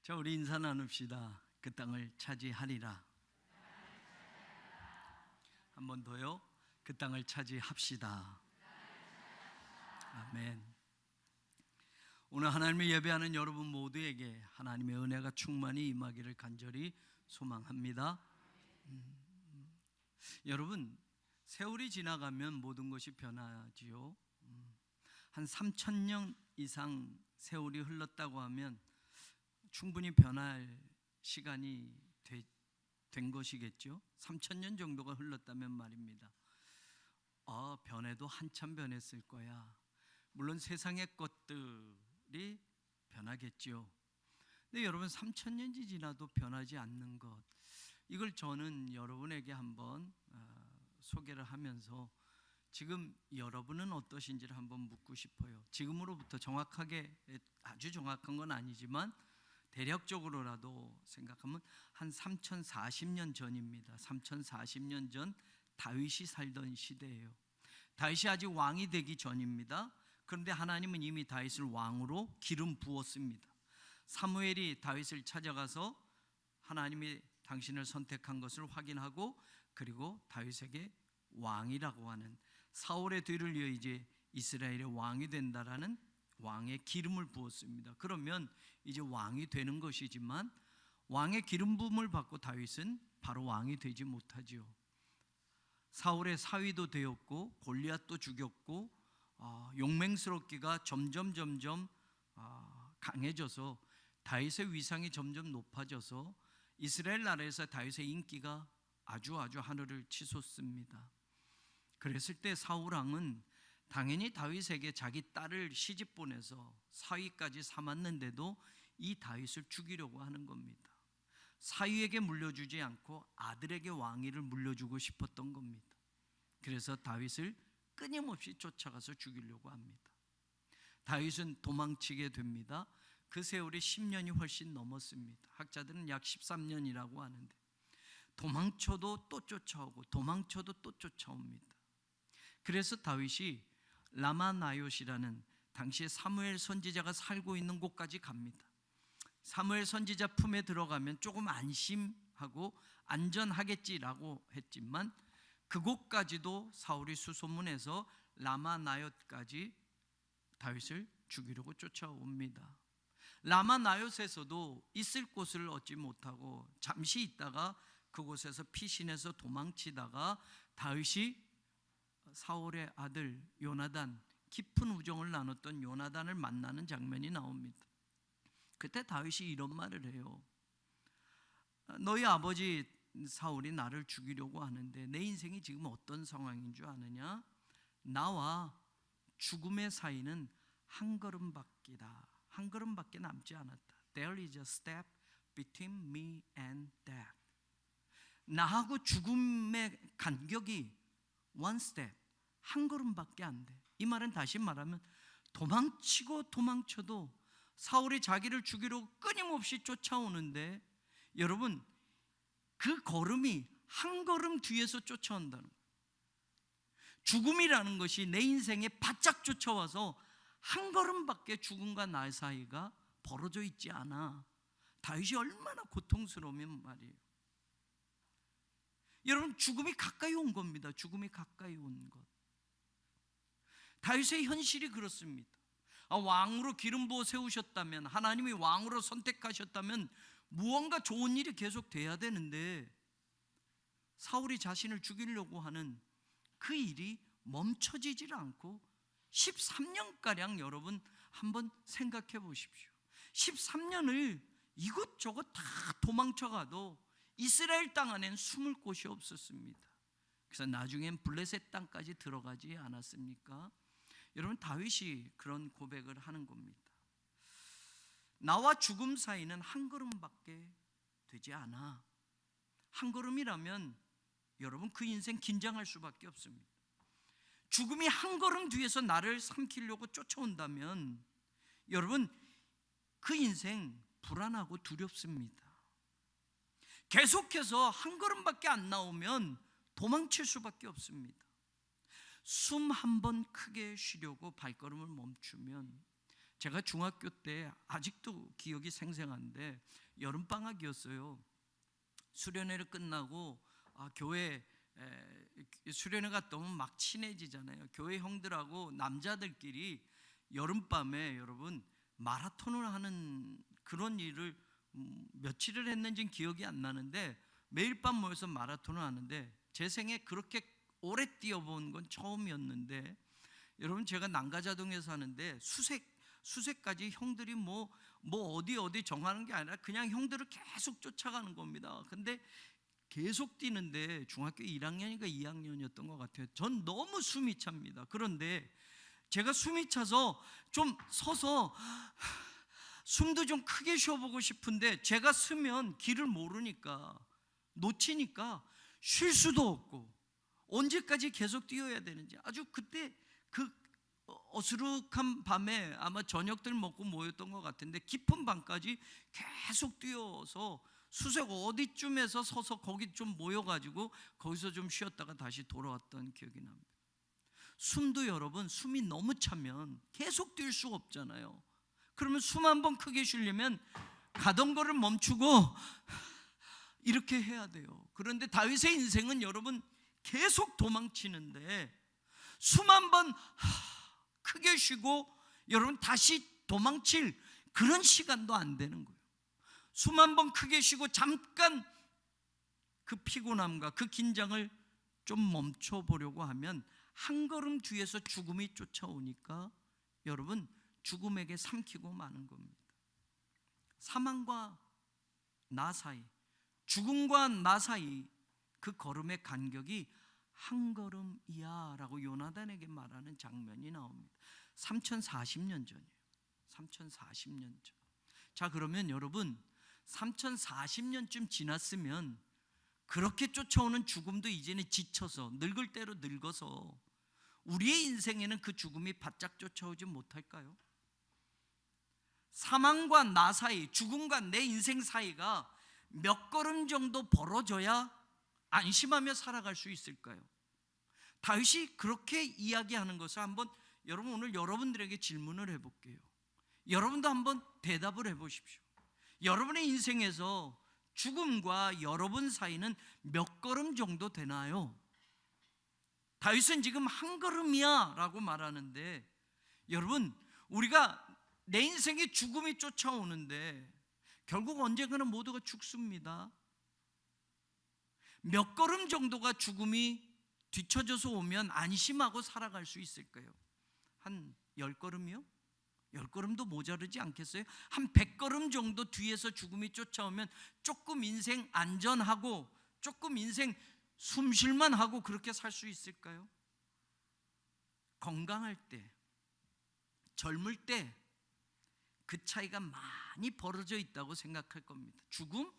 자, 우리 인사 나눕시다. 그 땅을 차지하리라. 한 번 더요. 그 땅을 차지합시다. 아멘. 오늘 하나님을 예배하는 여러분 모두에게 하나님의 은혜가 충만히 임하기를 간절히 소망합니다. 여러분, 세월이 지나가면 모든 것이 변하지요. 한 3,000년 이상 세월이 흘렀다고 하면 충분히 변할 시간이 된 것이겠죠. 3,000년 정도가 흘렀다면 말입니다. 변해도 한참 변했을 거야. 물론 세상의 것들이 변하겠죠. 근데 여러분, 3,000년이 지나도 변하지 않는 것, 이걸 저는 여러분에게 한번 소개를 하면서 지금 여러분은 어떠신지를 한번 묻고 싶어요. 지금으로부터 정확하게, 아주 정확한 건 아니지만 대략적으로라도 생각하면 한 3,040년 전입니다. 3,040년 전 다윗이 살던 시대예요. 다윗이 아직 왕이 되기 전입니다. 그런데 하나님은 이미 다윗을 왕으로 기름 부었습니다. 사무엘이 다윗을 찾아가서 하나님이 당신을 선택한 것을 확인하고, 그리고 다윗에게 왕이라고 하는, 사울의 뒤를 이어 이제 이스라엘의 왕이 된다라는 왕의 기름을 부었습니다. 그러면 이제 왕이 되는 것이지만 왕의 기름 부음을 받고 다윗은 바로 왕이 되지 못하지요. 사울의 사위도 되었고 골리앗도 죽였고 용맹스럽기가 점점 강해져서 다윗의 위상이 점점 높아져서 이스라엘 나라에서 다윗의 인기가 아주 하늘을 치솟습니다. 그랬을 때 사울 왕은 당연히 다윗에게 자기 딸을 시집 보내서 사위까지 삼았는데도 이 다윗을 죽이려고 하는 겁니다. 사위에게 물려주지 않고 아들에게 왕위를 물려주고 싶었던 겁니다. 그래서 다윗을 끊임없이 쫓아가서 죽이려고 합니다. 다윗은 도망치게 됩니다. 그 세월이 10년이 훨씬 넘었습니다. 학자들은 약 13년이라고 하는데, 도망쳐도 또 쫓아오고 도망쳐도 또 쫓아옵니다. 그래서 다윗이 라마나요시라는 당시에 사무엘 선지자가 살고 있는 곳까지 갑니다. 사무엘 선지자 품에 들어가면 조금 안심하고 안전하겠지라고 했지만 그곳까지도 사울이 수소문해서 라마나요까지 다윗을 죽이려고 쫓아옵니다. 라마나요에서도 있을 곳을 얻지 못하고 잠시 있다가 그곳에서 피신해서 도망치다가 다윗이 사울의 아들 요나단, 깊은 우정을 나눴던 요나단을 만나는 장면이 나옵니다. 그때 다윗이 이런 말을 해요. 너희 아버지 사울이 나를 죽이려고 하는데 내 인생이 지금 어떤 상황인 줄 아느냐? 나와 죽음의 사이는 한 걸음밖이다. 한 걸음밖에 남지 않았다. There is a step between me and death. 나하고 죽음의 간격이 one step, 한 걸음밖에 안 돼. 이 말은 다시 말하면 도망쳐도 사울이 자기를 죽이려고 끊임없이 쫓아오는데, 여러분, 그 걸음이 한 걸음 뒤에서 쫓아온다는 거예요. 죽음이라는 것이 내 인생에 바짝 쫓아와서 한 걸음밖에 죽음과 나 사이가 벌어져 있지 않아. 다윗이 얼마나 고통스러우면 말이에요. 여러분, 죽음이 가까이 온 겁니다. 죽음이 가까이 온 것. 다윗의 현실이 그렇습니다. 왕으로 기름 부어 세우셨다면, 하나님이 왕으로 선택하셨다면 무언가 좋은 일이 계속 돼야 되는데 사울이 자신을 죽이려고 하는 그 일이 멈춰지질 않고 13년가량, 여러분 한번 생각해 보십시오. 13년을 이것저것 다 도망쳐가도 이스라엘 땅 안엔 숨을 곳이 없었습니다. 그래서 나중엔 블레셋 땅까지 들어가지 않았습니까? 여러분, 다윗이 그런 고백을 하는 겁니다. 나와 죽음 사이는 한 걸음밖에 되지 않아. 한 걸음이라면 여러분 그 인생 긴장할 수밖에 없습니다. 죽음이 한 걸음 뒤에서 나를 삼키려고 쫓아온다면 여러분 그 인생 불안하고 두렵습니다. 계속해서 한 걸음밖에 안 나오면 도망칠 수밖에 없습니다. 숨 한 번 크게 쉬려고 발걸음을 멈추면 제가 중학교 때 아직도 기억이 생생한데 여름방학이었어요. 수련회를 끝나고 교회 수련회 갔다 오면 막 친해지잖아요. 교회 형들하고 남자들끼리 여름밤에 여러분 마라톤을 하는 그런 일을 며칠을 했는지는 기억이 안 나는데 매일 밤 모여서 마라톤을 하는데 제 생에 그렇게 오래 뛰어본 건 처음이었는데 여러분 제가 난가자동에 사는데 수색까지 형들이 뭐 어디 정하는 게 아니라 그냥 형들을 계속 쫓아가는 겁니다. 근데 계속 뛰는데 중학교 1학년인가 2학년이었던 것 같아요. 전 너무 숨이 찹니다. 그런데 제가 숨이 차서 좀 서서 숨도 좀 크게 쉬어보고 싶은데 제가 쓰면 길을 모르니까 놓치니까 쉴 수도 없고 언제까지 계속 뛰어야 되는지 아주 그때 그 어수룩한 밤에 아마 저녁들 먹고 모였던 것 같은데 깊은 밤까지 계속 뛰어서 수색 어디쯤에서 서서 거기 좀 모여가지고 거기서 좀 쉬었다가 다시 돌아왔던 기억이 납니다. 숨도 여러분 숨이 너무 차면 계속 뛸 수가 없잖아요. 그러면 숨 한 번 크게 쉬려면 가던 거를 멈추고 이렇게 해야 돼요. 그런데 다윗의 인생은 여러분 계속 도망치는데 숨 한 번 크게 쉬고 여러분 다시 도망칠 그런 시간도 안 되는 거예요. 숨 한 번 크게 쉬고 잠깐 그 피곤함과 그 긴장을 좀 멈춰보려고 하면 한 걸음 뒤에서 죽음이 쫓아오니까 여러분 죽음에게 삼키고 마는 겁니다. 사망과 나 사이, 죽음과 나 사이 그 걸음의 간격이 한 걸음이야 라고 요나단에게 말하는 장면이 나옵니다. 3040년 전이에요. 3040년 전. 자, 그러면 여러분 3040년쯤 지났으면 그렇게 쫓아오는 죽음도 이제는 지쳐서 늙을 대로 늙어서 우리의 인생에는 그 죽음이 바짝 쫓아오지 못할까요? 사망과 나 사이, 죽음과 내 인생 사이가 몇 걸음 정도 벌어져야 안심하며 살아갈 수 있을까요? 다윗이 그렇게 이야기하는 것을 한번 여러분 오늘 여러분들에게 질문을 해볼게요. 여러분도 한번 대답을 해보십시오. 여러분의 인생에서 죽음과 여러분 사이는 몇 걸음 정도 되나요? 다윗은 지금 한 걸음이야 라고 말하는데 여러분 우리가 내 인생에 죽음이 쫓아오는데 결국 언젠가는 모두가 죽습니다. 몇 걸음 정도가 죽음이 뒤쳐져서 오면 안심하고 살아갈 수 있을까요? 한 10걸음이요? 10걸음도 모자르지 않겠어요? 한 100걸음 정도 뒤에서 죽음이 쫓아오면 조금 인생 안전하고 조금 인생 숨쉴만 하고 그렇게 살 수 있을까요? 건강할 때, 젊을 때 그 차이가 많이 벌어져 있다고 생각할 겁니다. 죽음?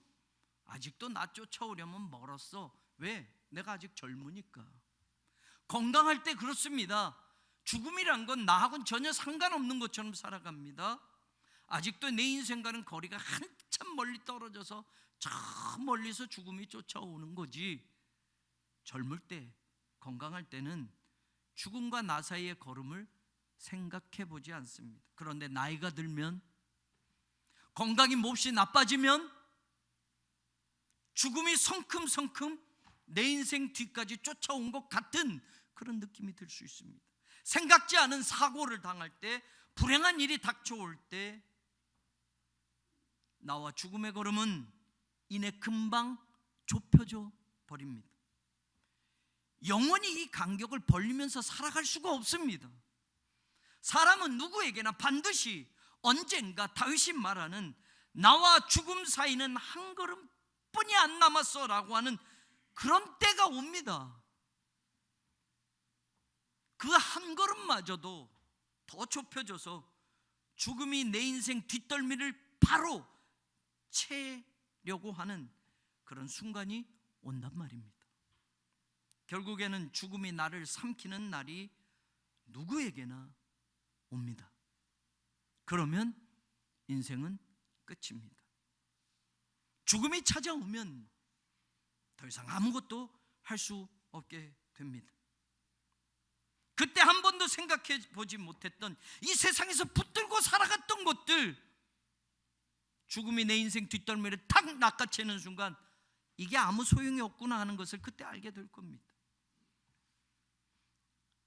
아직도 나 쫓아오려면 멀었어. 왜? 내가 아직 젊으니까. 건강할 때 그렇습니다. 죽음이란 건 나하고는 전혀 상관없는 것처럼 살아갑니다. 아직도 내 인생과는 거리가 한참 멀리 떨어져서 저 멀리서 죽음이 쫓아오는 거지. 젊을 때, 건강할 때는 죽음과 나 사이의 걸음을 생각해 보지 않습니다. 그런데 나이가 들면, 건강이 몹시 나빠지면 죽음이 성큼성큼 내 인생 뒤까지 쫓아온 것 같은 그런 느낌이 들 수 있습니다. 생각지 않은 사고를 당할 때, 불행한 일이 닥쳐올 때 나와 죽음의 걸음은 이내 금방 좁혀져 버립니다. 영원히 이 간격을 벌리면서 살아갈 수가 없습니다. 사람은 누구에게나 반드시 언젠가 다윗이 말하는 나와 죽음 사이는 한 걸음뿐이 안 남았어 라고 하는 그런 때가 옵니다. 그 한 걸음마저도 더 좁혀져서 죽음이 내 인생 뒷덜미를 바로 채려고 하는 그런 순간이 온단 말입니다. 결국에는 죽음이 나를 삼키는 날이 누구에게나 옵니다. 그러면 인생은 끝입니다. 죽음이 찾아오면 더 이상 아무것도 할 수 없게 됩니다. 그때 한 번도 생각해 보지 못했던 이 세상에서 붙들고 살아갔던 것들, 죽음이 내 인생 뒷덜미를 탁 낚아채는 순간 이게 아무 소용이 없구나 하는 것을 그때 알게 될 겁니다.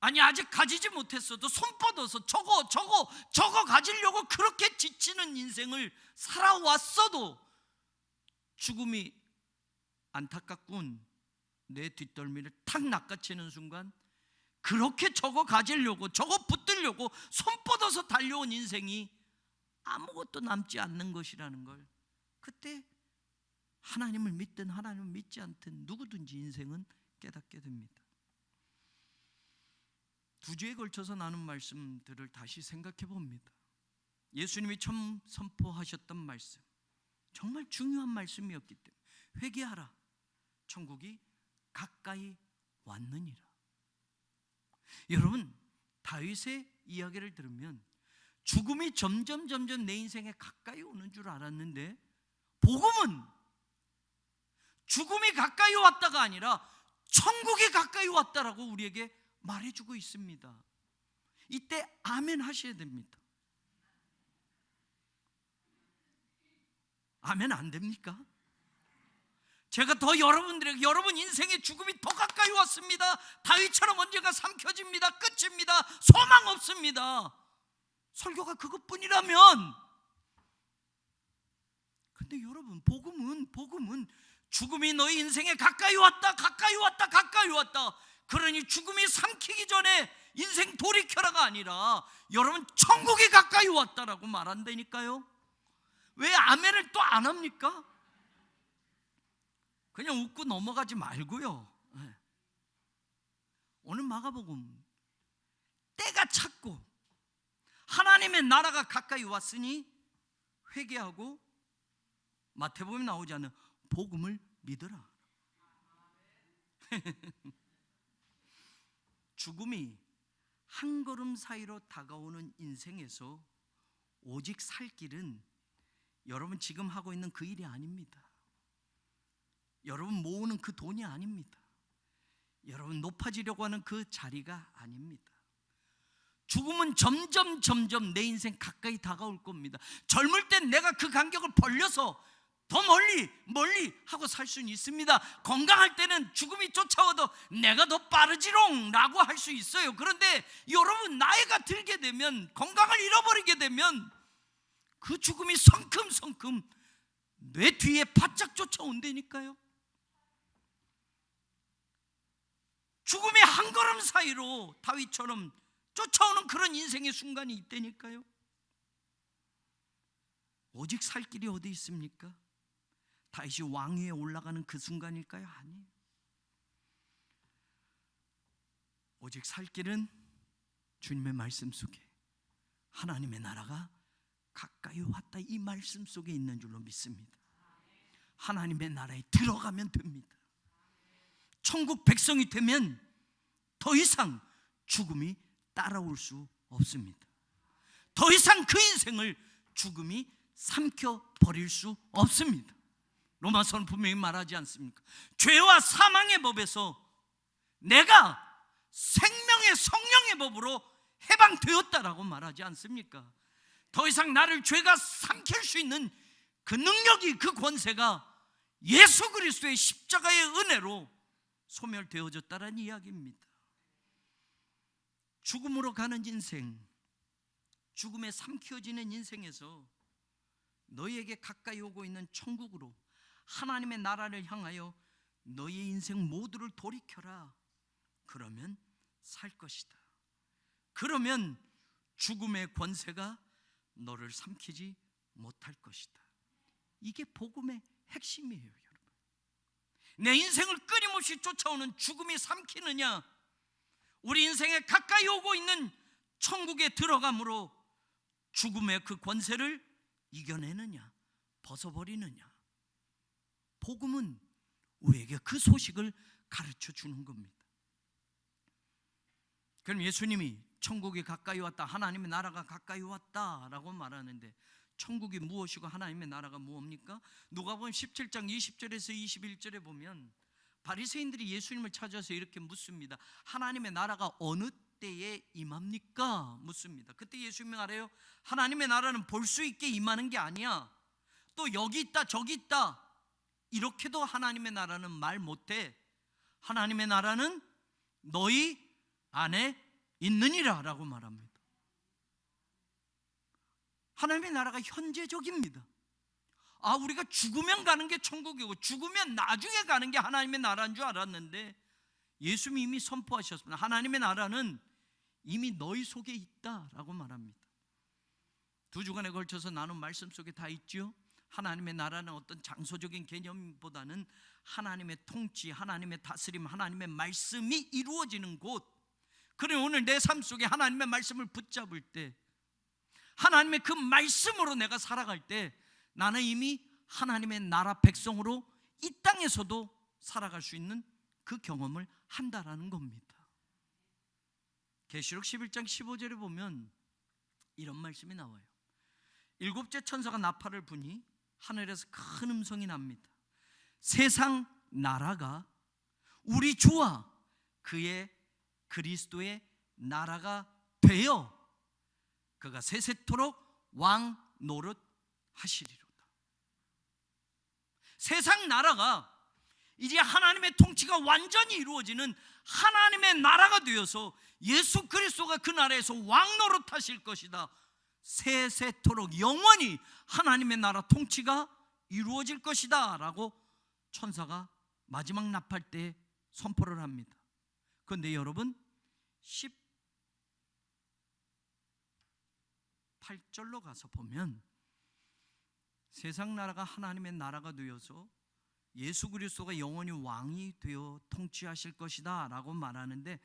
아니, 아직 가지지 못했어도 손 뻗어서 저거 가지려고 그렇게 지치는 인생을 살아왔어도 죽음이 안타깝군 내 뒷덜미를 탁 낚아채는 순간 그렇게 저거 가지려고 저거 붙들려고 손 뻗어서 달려온 인생이 아무것도 남지 않는 것이라는 걸 그때 하나님을 믿든 하나님을 믿지 않든 누구든지 인생은 깨닫게 됩니다. 두 주에 걸쳐서 나눈 말씀들을 다시 생각해 봅니다. 예수님이 처음 선포하셨던 말씀, 정말 중요한 말씀이었기 때문에 회개하라, 천국이 가까이 왔느니라. 여러분, 다윗의 이야기를 들으면 죽음이 점점 내 인생에 가까이 오는 줄 알았는데 복음은 죽음이 가까이 왔다가 아니라 천국이 가까이 왔다라고 우리에게 말해주고 있습니다. 이때 아멘 하셔야 됩니다. 아멘 안 됩니까? 제가 더 여러분들에게 여러분 인생의 죽음이 더 가까이 왔습니다, 다윗처럼 언젠가 삼켜집니다, 끝입니다, 소망 없습니다, 설교가 그것뿐이라면, 근데 여러분 복음은 죽음이 너희 인생에 가까이 왔다 그러니 죽음이 삼키기 전에 인생 돌이켜라가 아니라 여러분 천국이 가까이 왔다라고 말한다니까요. 왜 아멘을 또 안 합니까? 그냥 웃고 넘어가지 말고요. 오늘 마가복음 때가 찼고 하나님의 나라가 가까이 왔으니 회개하고 마태복음에 나오지 않는 복음을 믿어라. 죽음이 한 걸음 사이로 다가오는 인생에서 오직 살 길은 여러분 지금 하고 있는 그 일이 아닙니다. 여러분 모으는 그 돈이 아닙니다. 여러분 높아지려고 하는 그 자리가 아닙니다. 죽음은 점점 내 인생 가까이 다가올 겁니다. 젊을 땐 내가 그 간격을 벌려서 더 멀리 하고 살 수는 있습니다. 건강할 때는 죽음이 쫓아와도 내가 더 빠르지롱 라고 할 수 있어요. 그런데 여러분 나이가 들게 되면, 건강을 잃어버리게 되면 그 죽음이 성큼성큼 내 뒤에 바짝 쫓아온다니까요. 죽음이 한 걸음 사이로 다윗처럼 쫓아오는 그런 인생의 순간이 있다니까요. 오직 살 길이 어디 있습니까? 다윗이 왕위에 올라가는 그 순간일까요? 아니에요. 오직 살 길은 주님의 말씀 속에 하나님의 나라가 가까이 왔다 이 말씀 속에 있는 줄로 믿습니다. 하나님의 나라에 들어가면 됩니다. 천국 백성이 되면 더 이상 죽음이 따라올 수 없습니다. 더 이상 그 인생을 죽음이 삼켜버릴 수 없습니다. 로마서는 분명히 말하지 않습니까? 죄와 사망의 법에서 내가 생명의 성령의 법으로 해방되었다라고 말하지 않습니까? 더 이상 나를 죄가 삼킬 수 있는 그 능력이, 그 권세가 예수 그리스도의 십자가의 은혜로 소멸되어졌다는 이야기입니다. 죽음으로 가는 인생, 죽음에 삼켜지는 인생에서 너희에게 가까이 오고 있는 천국으로, 하나님의 나라를 향하여 너희의 인생 모두를 돌이켜라. 그러면 살 것이다. 그러면 죽음의 권세가 너를 삼키지 못할 것이다. 이게 복음의 핵심이에요, 여러분. 내 인생을 끊임없이 쫓아오는 죽음이 삼키느냐, 우리 인생에 가까이 오고 있는 천국에 들어감으로 죽음의 그 권세를 이겨내느냐, 벗어버리느냐. 복음은 우리에게 그 소식을 가르쳐 주는 겁니다. 그럼 예수님이 천국이 가까이 왔다, 하나님의 나라가 가까이 왔다라고 말하는데 천국이 무엇이고 하나님의 나라가 무엇입니까? 누가복음 17장 20절에서 21절에 보면 바리새인들이 예수님을 찾아서 이렇게 묻습니다. 하나님의 나라가 어느 때에 임합니까? 묻습니다. 그때 예수님이 말해요. 하나님의 나라는 볼 수 있게 임하는 게 아니야. 또 여기 있다 저기 있다 이렇게도 하나님의 나라는 말 못해. 하나님의 나라는 너희 안에 있느니라 라고 말합니다. 하나님의 나라가 현재적입니다. 우리가 죽으면 가는 게 천국이고 죽으면 나중에 가는 게 하나님의 나라인 줄 알았는데 예수님이 이미 선포하셨습니다. 하나님의 나라는 이미 너희 속에 있다라고 말합니다. 2주간에 걸쳐서 나눈 말씀 속에 다 있죠. 하나님의 나라는 어떤 장소적인 개념보다는 하나님의 통치, 하나님의 다스림, 하나님의 말씀이 이루어지는 곳. 그래 오늘 내 삶 속에 하나님의 말씀을 붙잡을 때, 하나님의 그 말씀으로 내가 살아갈 때 나는 이미 하나님의 나라 백성으로 이 땅에서도 살아갈 수 있는 그 경험을 한다라는 겁니다. 계시록 11장 15절에 보면 이런 말씀이 나와요. 7째 천사가 나팔을 부니 하늘에서 큰 음성이 납니다. 세상 나라가 우리 주와 그의 그리스도의 나라가 되어 그가 세세토록 왕 노릇 하시리로다. 세상 나라가 이제 하나님의 통치가 완전히 이루어지는 하나님의 나라가 되어서 예수 그리스도가 그 나라에서 왕 노릇 하실 것이다. 세세토록 영원히 하나님의 나라 통치가 이루어질 것이다 라고 천사가 마지막 나팔 때 선포를 합니다. 그런데 여러분 18절로 가서 보면 세상 나라가 하나님의 나라가 되어서 예수 그리스도가 영원히 왕이 되어 통치하실 것이다 라고 말하는데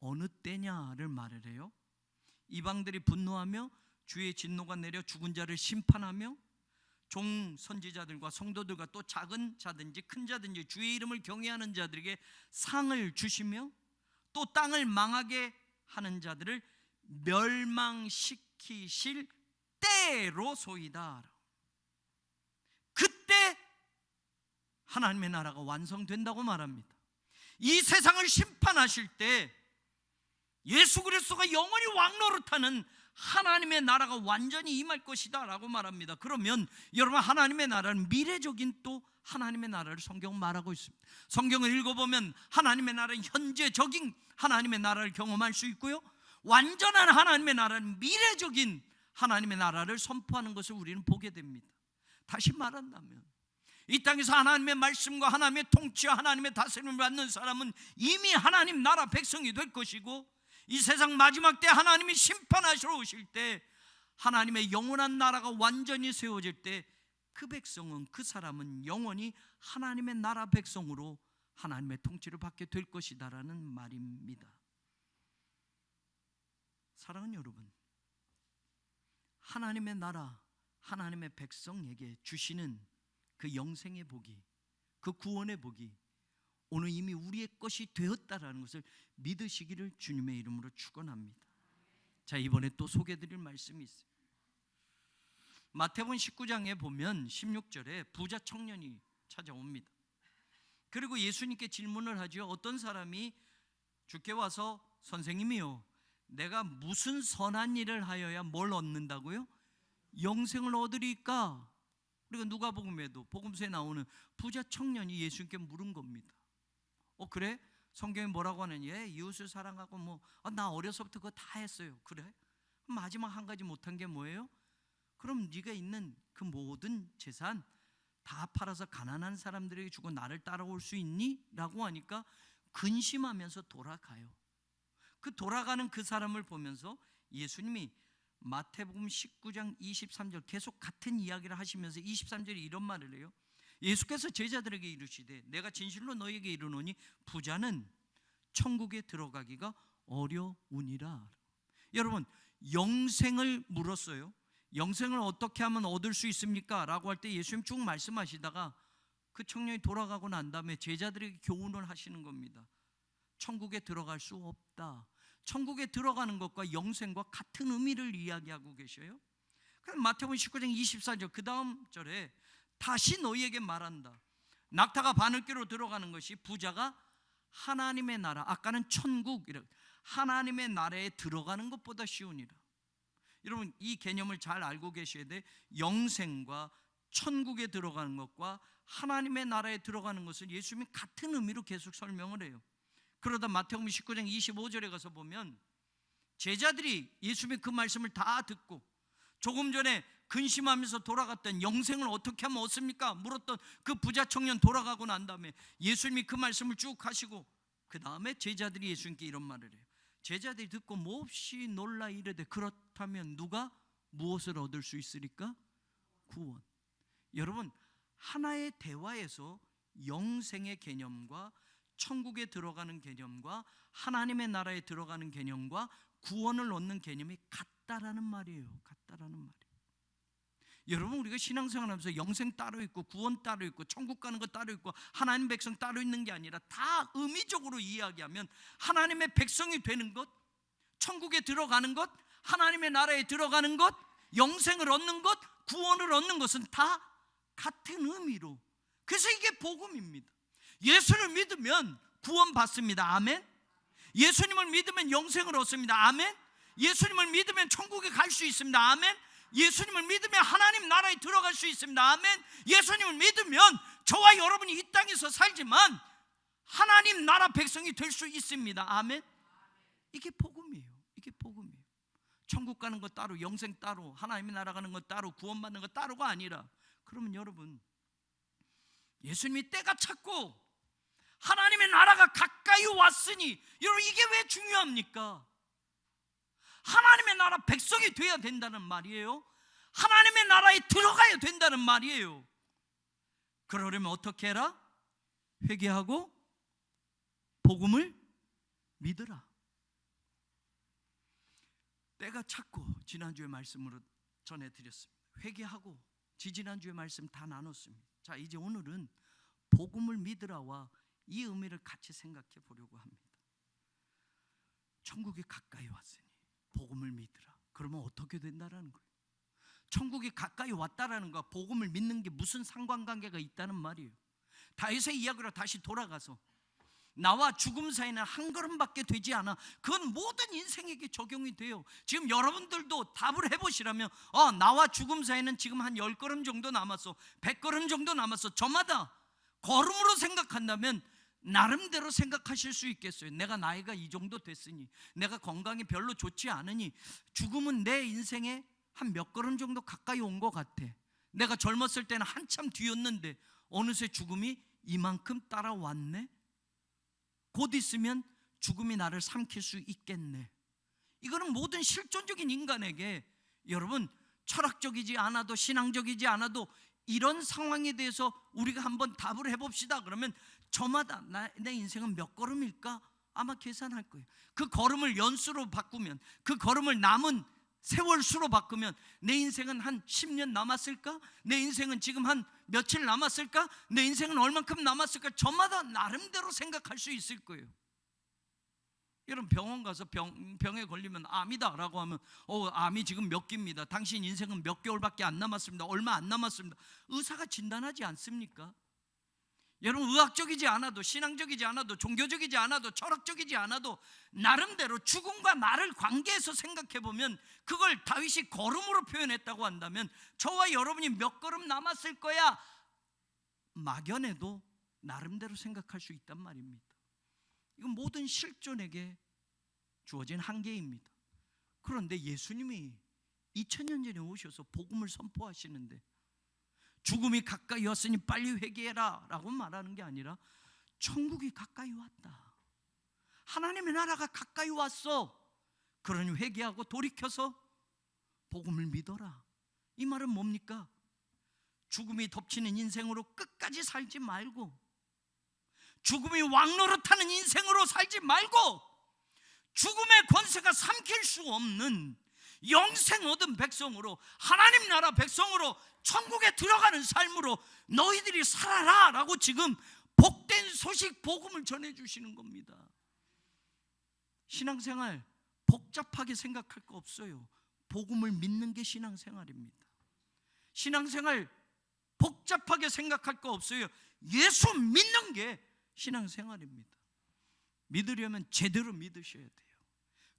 어느 때냐를 말을 해요. 이방들이 분노하며 주의 진노가 내려 죽은 자를 심판하며 종 선지자들과 성도들과 또 작은 자든지 큰 자든지 주의 이름을 경외하는 자들에게 상을 주시며 또 땅을 망하게 하는 자들을 멸망시키실 때로소이다. 그때 하나님의 나라가 완성된다고 말합니다. 이 세상을 심판하실 때 예수 그리스도가 영원히 왕노릇하는 하나님의 나라가 완전히 임할 것이다 라고 말합니다. 그러면 여러분 하나님의 나라는 미래적인 또 하나님의 나라를 성경은 말하고 있습니다. 성경을 읽어보면 하나님의 나라는 현재적인 하나님의 나라를 경험할 수 있고요, 완전한 하나님의 나라는 미래적인 하나님의 나라를 선포하는 것을 우리는 보게 됩니다. 다시 말한다면 이 땅에서 하나님의 말씀과 하나님의 통치와 하나님의 다스림을 받는 사람은 이미 하나님 나라 백성이 될 것이고, 이 세상 마지막 때 하나님이 심판하시러 오실 때 하나님의 영원한 나라가 완전히 세워질 때 그 백성은, 그 사람은 영원히 하나님의 나라 백성으로 하나님의 통치를 받게 될 것이다라는 말입니다. 사랑하는 여러분, 하나님의 나라, 하나님의 백성에게 주시는 그 영생의 복이, 그 구원의 복이 오늘 이미 우리의 것이 되었다라는 것을 믿으시기를 주님의 이름으로 축원합니다. 자, 이번에 또 소개해드릴 말씀이 있어요. 마태복음 19장에 보면 16절에 부자 청년이 찾아옵니다. 그리고 예수님께 질문을 하죠. 어떤 사람이 주께 와서 선생님이요, 내가 무슨 선한 일을 하여야 뭘 얻는다고요? 영생을 얻으리까? 그리고 누가복음에도 복음서에 나오는 부자 청년이 예수님께 물은 겁니다. 그래? 성경이 뭐라고 하느니 이웃을 사랑하고 나 어려서부터 그거 다 했어요. 그래? 마지막 한 가지 못한 게 뭐예요? 그럼 네가 있는 그 모든 재산 다 팔아서 가난한 사람들에게 주고 나를 따라올 수 있니? 라고 하니까 근심하면서 돌아가요. 그 돌아가는 그 사람을 보면서 예수님이 마태복음 19장 23절 계속 같은 이야기를 하시면서 23절에 이런 말을 해요. 예수께서 제자들에게 이르시되 내가 진실로 너희에게 이르노니 부자는 천국에 들어가기가 어려우니라. 여러분, 영생을 물었어요. 영생을 어떻게 하면 얻을 수 있습니까? 라고 할 때 예수님 쭉 말씀하시다가 그 청년이 돌아가고 난 다음에 제자들에게 교훈을 하시는 겁니다. 천국에 들어갈 수 없다. 천국에 들어가는 것과 영생과 같은 의미를 이야기하고 계셔요. 그럼 마태복음 19장 24절 그 다음 절에 다시 너희에게 말한다. 낙타가 바늘귀로 들어가는 것이 부자가 하나님의 나라, 아까는 천국, 하나님의 나라에 들어가는 것보다 쉬우니라. 여러분, 이 개념을 잘 알고 계셔야 돼. 영생과 천국에 들어가는 것과 하나님의 나라에 들어가는 것을 예수님이 같은 의미로 계속 설명을 해요. 그러다 마태복음 19장 25절에 가서 보면 제자들이 예수님의 그 말씀을 다 듣고 조금 전에 근심하면서 돌아갔던 영생을 어떻게 하면 얻습니까? 물었던 그 부자 청년 돌아가고 난 다음에 예수님이 그 말씀을 쭉 하시고 그 다음에 제자들이 예수님께 이런 말을 해요. 제자들이 듣고 몹시 놀라 이르되 그렇다면 누가 무엇을 얻을 수 있으리까? 구원. 여러분, 하나의 대화에서 영생의 개념과 천국에 들어가는 개념과 하나님의 나라에 들어가는 개념과 구원을 얻는 개념이 같다라는 말이에요. 같다라는 말이에요. 여러분, 우리가 신앙생활하면서 영생 따로 있고 구원 따로 있고 천국 가는 거 따로 있고 하나님 백성 따로 있는 게 아니라 다 의미적으로 이야기하면 하나님의 백성이 되는 것, 천국에 들어가는 것, 하나님의 나라에 들어가는 것, 영생을 얻는 것, 구원을 얻는 것은 다 같은 의미로. 그래서 이게 복음입니다. 예수를 믿으면 구원 받습니다. 아멘. 예수님을 믿으면 영생을 얻습니다. 아멘. 예수님을 믿으면 천국에 갈 수 있습니다. 아멘. 예수님을 믿으면 하나님 나라에 들어갈 수 있습니다. 아멘. 예수님을 믿으면 저와 여러분이 이 땅에서 살지만 하나님 나라 백성이 될 수 있습니다. 아멘. 이게 복음이에요. 이게 복음이에요. 천국 가는 거 따로, 영생 따로, 하나님의 나라 가는 거 따로, 구원받는 거 따로가 아니라, 그러면 여러분, 예수님이 때가 찼고 하나님의 나라가 가까이 왔으니, 여러분 이게 왜 중요합니까? 하나님의 나라 백성이 돼야 된다는 말이에요. 하나님의 나라에 들어가야 된다는 말이에요. 그러려면 어떻게 해라? 회개하고 복음을 믿으라. 때가 찼고, 지난주에 말씀으로 전해드렸습니다. 회개하고, 지지난주에 말씀 다 나눴습니다. 자, 이제 오늘은 복음을 믿으라와 이 의미를 같이 생각해 보려고 합니다. 천국이 가까이 왔으니 복음을 믿으라. 그러면 어떻게 된다라는 거예요? 천국이 가까이 왔다라는 거와 복음을 믿는 게 무슨 상관관계가 있다는 말이에요. 다윗의 이야기로 다시 돌아가서 나와 죽음 사이는 한 걸음밖에 되지 않아. 그건 모든 인생에게 적용이 돼요. 지금 여러분들도 답을 해보시라면 나와 죽음 사이는 지금 한 10걸음 정도 남았어, 100걸음 정도 남았어. 저마다 걸음으로 생각한다면 나름대로 생각하실 수 있겠어요. 내가 나이가 이 정도 됐으니, 내가 건강이 별로 좋지 않으니 죽음은 내 인생에 한 몇 걸음 정도 가까이 온 것 같아. 내가 젊었을 때는 한참 뒤였는데 어느새 죽음이 이만큼 따라왔네. 곧 있으면 죽음이 나를 삼킬 수 있겠네. 이거는 모든 실존적인 인간에게, 여러분 철학적이지 않아도 신앙적이지 않아도 이런 상황에 대해서 우리가 한번 답을 해봅시다. 그러면 저마다 내 인생은 몇 걸음일까? 아마 계산할 거예요. 그 걸음을 연수로 바꾸면, 그 걸음을 남은 세월수로 바꾸면 내 인생은 한 10년 남았을까? 내 인생은 지금 한 며칠 남았을까? 내 인생은 얼만큼 남았을까? 저마다 나름대로 생각할 수 있을 거예요. 여러분 병원 가서 병에 걸리면 암이다 라고 하면 암이 지금 몇 기입니다. 당신 인생은 몇 개월밖에 안 남았습니다. 얼마 안 남았습니다. 의사가 진단하지 않습니까? 여러분 의학적이지 않아도, 신앙적이지 않아도, 종교적이지 않아도, 철학적이지 않아도 나름대로 죽음과 나를 관계해서 생각해 보면, 그걸 다윗이 걸음으로 표현했다고 한다면 저와 여러분이 몇 걸음 남았을 거야 막연해도 나름대로 생각할 수 있단 말입니다. 이건 모든 실존에게 주어진 한계입니다. 그런데 예수님이 2000년 전에 오셔서 복음을 선포하시는데 죽음이 가까이 왔으니 빨리 회개해라 라고 말하는 게 아니라 천국이 가까이 왔다, 하나님의 나라가 가까이 왔어, 그러니 회개하고 돌이켜서 복음을 믿어라. 이 말은 뭡니까? 죽음이 덮치는 인생으로 끝까지 살지 말고, 죽음이 왕노릇하는 인생으로 살지 말고, 죽음의 권세가 삼킬 수 없는 영생 얻은 백성으로, 하나님 나라 백성으로 천국에 들어가는 삶으로 너희들이 살아라 라고 지금 복된 소식, 복음을 전해주시는 겁니다. 신앙생활 복잡하게 생각할 거 없어요. 복음을 믿는 게 신앙생활입니다. 신앙생활 복잡하게 생각할 거 없어요. 예수 믿는 게 신앙생활입니다. 믿으려면 제대로 믿으셔야 돼요.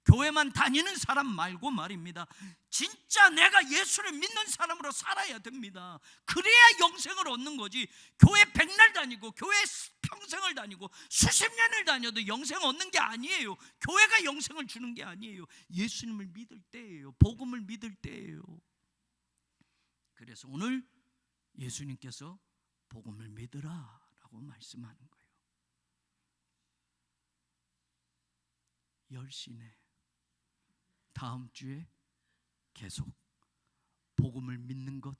교회만 다니는 사람 말고 말입니다, 진짜 내가 예수를 믿는 사람으로 살아야 됩니다. 그래야 영생을 얻는 거지. 교회 백날 다니고 교회 평생을 다니고 수십 년을 다녀도 영생 얻는 게 아니에요. 교회가 영생을 주는 게 아니에요. 예수님을 믿을 때예요. 복음을 믿을 때예요. 그래서 오늘 예수님께서 복음을 믿으라 라고 말씀하는 거예요. 열심히 다음 주에 계속 복음을 믿는 것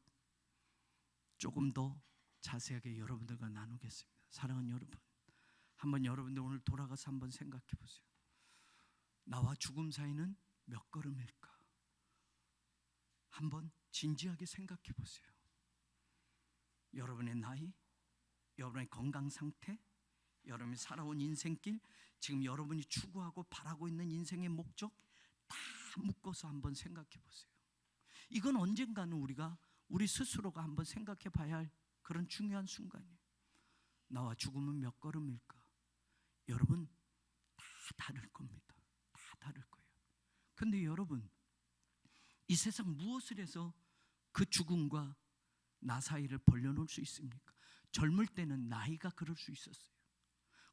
조금 더 자세하게 여러분들과 나누겠습니다. 사랑하는 여러분, 한번 여러분들 오늘 돌아가서 한번 생각해 보세요. 나와 죽음 사이는 몇 걸음일까? 한번 진지하게 생각해 보세요. 여러분의 나이, 여러분의 건강 상태, 여러분이 살아온 인생길, 지금 여러분이 추구하고 바라고 있는 인생의 목적 다 묶어서 한번 생각해 보세요. 이건 언젠가는 우리 스스로가 한번 생각해 봐야 할 그런 중요한 순간이에요. 나와 죽음은 몇 걸음일까? 여러분 다 다를 겁니다. 다 다를 거예요. 그런데 여러분, 이 세상 무엇을 해서 그 죽음과 나 사이를 벌려놓을 수 있습니까? 젊을 때는 나이가 그럴 수 있었어요.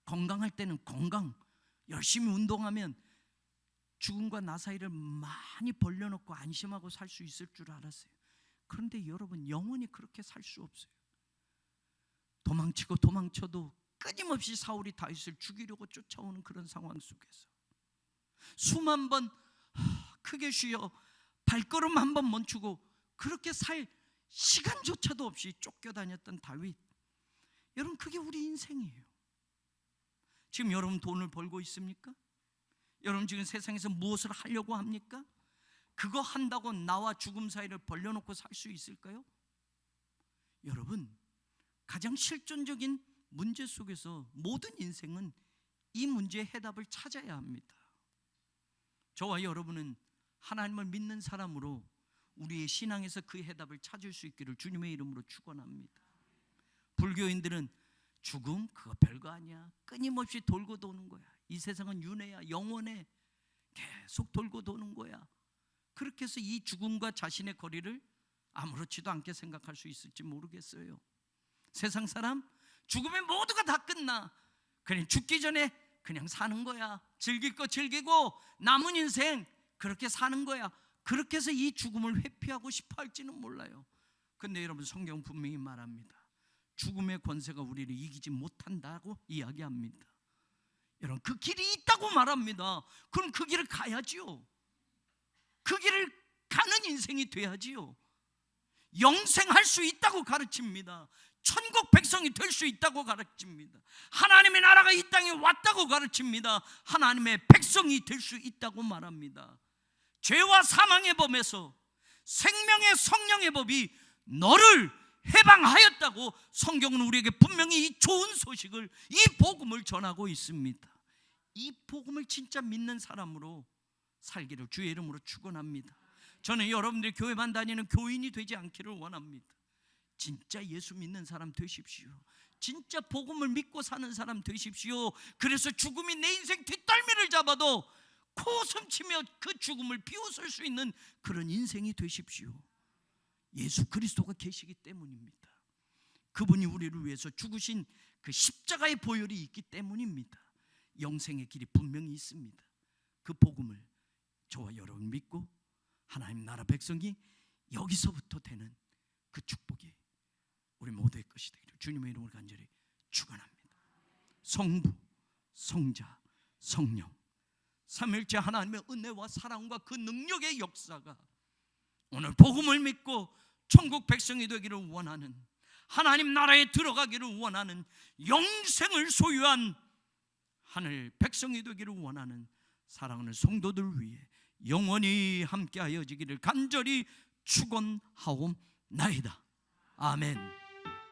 건강할 때는 건강, 열심히 운동하면 죽음과 나 사이를 많이 벌려놓고 안심하고 살 수 있을 줄 알았어요. 그런데 여러분, 영원히 그렇게 살 수 없어요. 도망치고 도망쳐도 끊임없이 사울이 다윗을 죽이려고 쫓아오는 그런 상황 속에서 수만 번 크게 쉬어 발걸음 한 번 멈추고 그렇게 살 시간조차도 없이 쫓겨다녔던 다윗, 여러분 그게 우리 인생이에요. 지금 여러분 돈을 벌고 있습니까? 여러분 지금 세상에서 무엇을 하려고 합니까? 그거 한다고 나와 죽음 사이를 벌려놓고 살 수 있을까요? 여러분, 가장 실존적인 문제 속에서 모든 인생은 이 문제의 해답을 찾아야 합니다. 저와 여러분은 하나님을 믿는 사람으로 우리의 신앙에서 그 해답을 찾을 수 있기를 주님의 이름으로 축원합니다. 불교인들은 죽음 그거 별거 아니야, 끊임없이 돌고 도는 거야, 이 세상은 윤회야, 영원해, 계속 돌고 도는 거야, 그렇게 해서 이 죽음과 자신의 거리를 아무렇지도 않게 생각할 수 있을지 모르겠어요. 세상 사람 죽으면 모두가 다 끝나, 그냥 죽기 전에 그냥 사는 거야, 즐길 거 즐기고 남은 인생 그렇게 사는 거야, 그렇게 해서 이 죽음을 회피하고 싶어 할지는 몰라요. 근데 여러분, 성경 분명히 말합니다. 죽음의 권세가 우리를 이기지 못한다고 이야기합니다. 여러분, 그 길이 있다고 말합니다. 그럼 그 길을 가야지요. 그 길을 가는 인생이 돼야지요. 영생할 수 있다고 가르칩니다. 천국 백성이 될 수 있다고 가르칩니다. 하나님의 나라가 이 땅에 왔다고 가르칩니다. 하나님의 백성이 될 수 있다고 말합니다. 죄와 사망의 법에서 생명의 성령의 법이 너를 해방하였다고 성경은 우리에게 분명히 이 좋은 소식을, 이 복음을 전하고 있습니다. 이 복음을 진짜 믿는 사람으로 살기를 주의 이름으로 축원합니다. 저는 여러분들이 교회만 다니는 교인이 되지 않기를 원합니다. 진짜 예수 믿는 사람 되십시오. 진짜 복음을 믿고 사는 사람 되십시오. 그래서 죽음이 내 인생 뒷덜미를 잡아도 코웃음 치며 그 죽음을 비웃을 수 있는 그런 인생이 되십시오. 예수 그리스도가 계시기 때문입니다. 그분이 우리를 위해서 죽으신 그 십자가의 보혈이 있기 때문입니다. 영생의 길이 분명히 있습니다. 그 복음을 저와 여러분 믿고 하나님 나라 백성이 여기서부터 되는 그 축복이 우리 모두의 것이 되기를 주님의 이름으로 간절히 축원합니다. 성부, 성자, 성령 삼일째 하나님의 은혜와 사랑과 그 능력의 역사가 오늘 복음을 믿고 천국 백성이 되기를 원하는, 하나님 나라에 들어가기를 원하는, 영생을 소유한 하늘 백성이 되기를 원하는 사랑하는 성도들 위해 영원히 함께하여지기를 간절히 축원하옵나이다. 아멘.